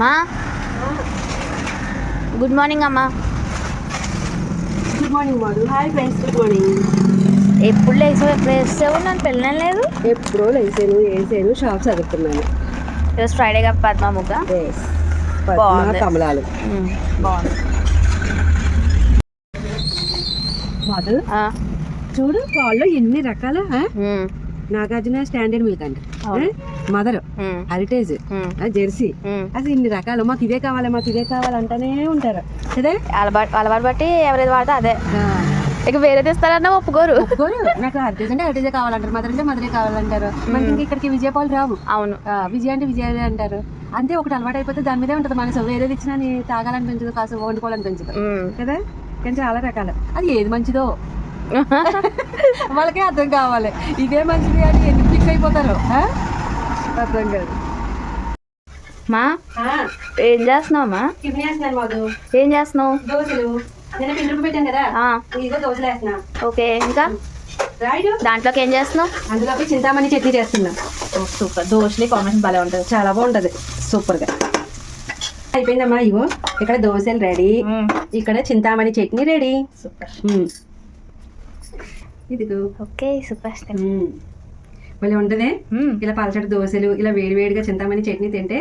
మా good morning అమ్మా. Good morning వాడు. Hi friends, good morning. ఎప్పుడు లేచావు? ఎప్పుడు వేసావు? నన్ను పెళ్ళిన లేదు. ఎప్పుడో వేసాను షాప్ చదువుతున్నాను. ఈరోజు ఫ్రైడే గా పద్మ ముగ్గ కమలాలు బాగుంది. మధు చూడు వాళ్ళు ఎన్ని రకాల నాగార్జున స్టాండర్డ్ మిల్క్ అండి, మదర్, హెరిటేజ్, జెర్సీ, అసలు ఇన్ని రకాలు. మాకు ఇదే కావాలి మాకు ఇదే కావాలంటూనే ఉంటారు. అదే అలవాటు బట్టి ఎవరైతే వాడితే అదే. ఇక వేరే తెస్తారన్నా ఒప్పుకోరు. నాకు హెరిటేజ్ అంటే హెరిటేజే కావాలంటారు, మదర్ అంటే మదరే కావాలంటారు. మనకి ఇంక ఇక్కడికి విజయపాలు రావు. అవును, విజయ అంటే విజయ అంటారు. అంతే, ఒకటి అలవాటు అయిపోతే దాని మీదే ఉంటుంది మనసు. వేరేది ఇచ్చినా నీ తాగాలనిపించదు, కాసు వండుకోవాలనిపించదు కదా. కానీ చాలా రకాలు. అది ఏది మంచిదో వాళ్ళకే అర్థం కావాలి. ఇదే మంచిది అని ఎందుకు ఫిక్స్ అయిపోతారు అర్థం కాదు. మా ఏం చేస్తున్నావు? ఏం చేస్తున్నావు? దోశలు నేను పిండి పెట్టాను కదా, ఇదిగో దోశలు వేస్తున్నా. ఓకే, ఇంకా దాంట్లోకి ఏం చేస్తున్నావు? అందులోకి చింతామణి చట్నీ చేస్తున్నా. సూపర్, దోశలు కాంబినేషన్ భలే ఉంటుంది, చాలా బాగుంటది, సూపర్ గా. అయిపోయిందమ్మా, ఇగో ఇక్కడ దోశలు రెడీ, ఇక్కడ చింతామణి చట్నీ రెడీ. సూపర్. ఇదిగో ఓకే, సూపర్. మళ్ళీ ఉంటదే ఇలా పలచటి దోశలు, ఇలా వేడివేడిగా చింతామణి చట్నీ తింటే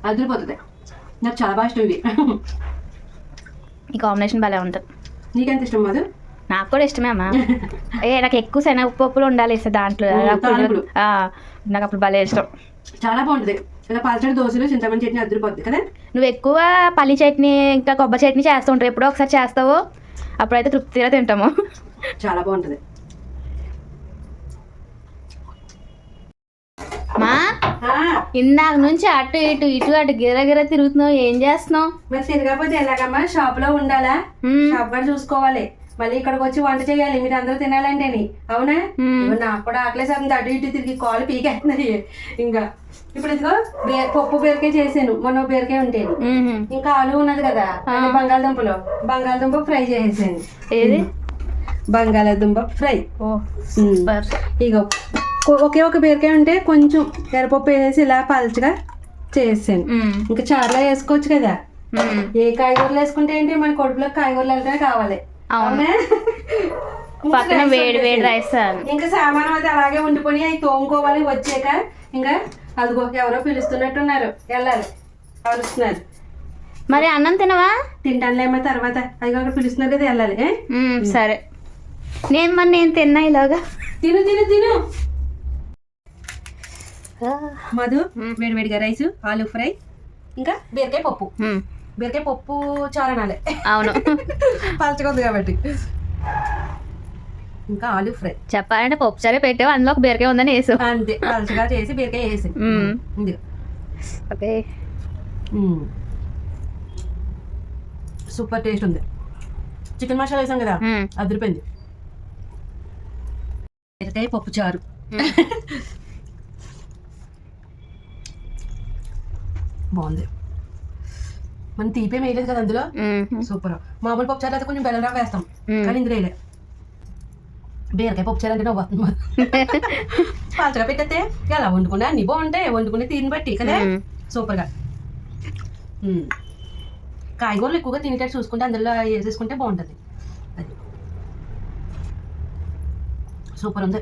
అదిరిపోతుంది. నాకు చాలా బాగా ఇష్టం ఇవి. ఈ కాంబినేషన్ భలే ఉంటుంది. నీకెంత ఇష్టం మధు? నాకు కూడా ఇష్టమే అమ్మా. నాకు ఎక్కువ శనగపప్పులు ఉండాలి దాంట్లో, నాకు అప్పుడు భలే ఇష్టం. చాలా బాగుంటుంది ఇలా పలచటి దోశలు చింతామణి చట్నీ అదిరిపోద్ది కదా. నువ్వు ఎక్కువ పల్లి చట్నీ ఇంకా కొబ్బరి చట్నీ చేస్తూ ఉంటావు, ఎప్పుడో ఒకసారి చేస్తావు, అప్పుడైతే తృప్తిగా తింటాము. చాలా బాగుంటుంది. మా ఇందాక నుంచి అటు ఇటు ఇటు అటు గిరగిర తిరుగుతున్నావు, ఏం చేస్తున్నావు? మరి తిరగకపోతే ఎలాగమ్మా, షాప్ లో ఉండాలా, షాప్ కూడా చూసుకోవాలి, మళ్ళీ ఇక్కడికి వచ్చి వంట చేయాలి, మీరు అందరూ తినాలంటేని. అవునా? నాకు కూడా ఆకలేసేస్తుంది, అటు ఇటు తిరిగి కాలు పీకేస్తున్నాయి. ఇంకా ఇప్పుడు ఇదిగో పప్పు బీరకాయ చేసాను, మొన్న బీరకాయ ఉంటేది, ఇంకా ఆలు ఉన్నది కదా బంగాళదుంప ఫ్రై చేసేసాను. ఏది? బంగాళదుంప ఫ్రై. ఇగో ఒకే ఒక బీరకాయ ఉంటే కొంచెం ఎర్రపప్పు వేసేసి ఇలా పలచగా చేసాను. ఇంకా చాలా వేసుకోవచ్చు కదా, ఏ కాయగూరలు వేసుకుంటే ఏంటి, మన కడుపులో కాయగూరలు వెళ్తేనే కావాలి. అవునా? పక్కన వేడి వేడి రైస్. ఇంకా సామానం అయితే అలాగే ఉండిపోయి అవి తోముకోవాలి. వచ్చాక ఇంకా అదిగో ఎవరో పిలుస్తున్నట్టున్నారు, వెళ్ళాలి, కలుస్తున్నారు. మరి అన్నం తినవా? తింటానులేమో తర్వాత, అది కాక పిలుస్తున్నారు కదా, వెళ్ళాలి. సరే, నేను తిన్నా ఇలాగా. తిను తిను తిను మధు. వేడివేడిగా రైస్, ఆలు ఫ్రై, ఇంకా బీరకాయ పప్పు. బీరకాయ పప్పు చారనాలే, అవును, పలచగా ఉంది కాబట్టి. ఇంకా ఆలు ఫ్రై. చెప్పాలంటే పప్పు చారే పెట్టావు, అందులో ఒక బీరకాయ ఉందని వేసు. అంతే, పలచగా చేసి బీరకాయ వేసి. ఓకే, సూపర్ టేస్ట్ ఉంది. చికెన్ మసాలా వేసాం కదా, అదిరిపోయింది. బీరకాయ పప్పు చారు బాగుంది. మనం తీపేం వేయలేదు కదా అందులో, సూపర్. మామూలు పప్పు చారు అయితే కొంచెం బెల్లం రవ్వ వేస్తాం, కానీ ఇందులో వేయలే. బీరకాయ పప్పు చారు అంటే నవ్వు వస్తుంది. పాలచగా పెట్టేస్తే ఎలా వండుకున్నా అన్ని బాగుంటాయి, వండుకునే తీరుని బట్టి కదా, సూపర్గా. కాయగూరలు ఎక్కువగా తినేటట్టు చూసుకుంటే అందులో వేసేసుకుంటే బాగుంటుంది. అది సూపర్ ఉంది.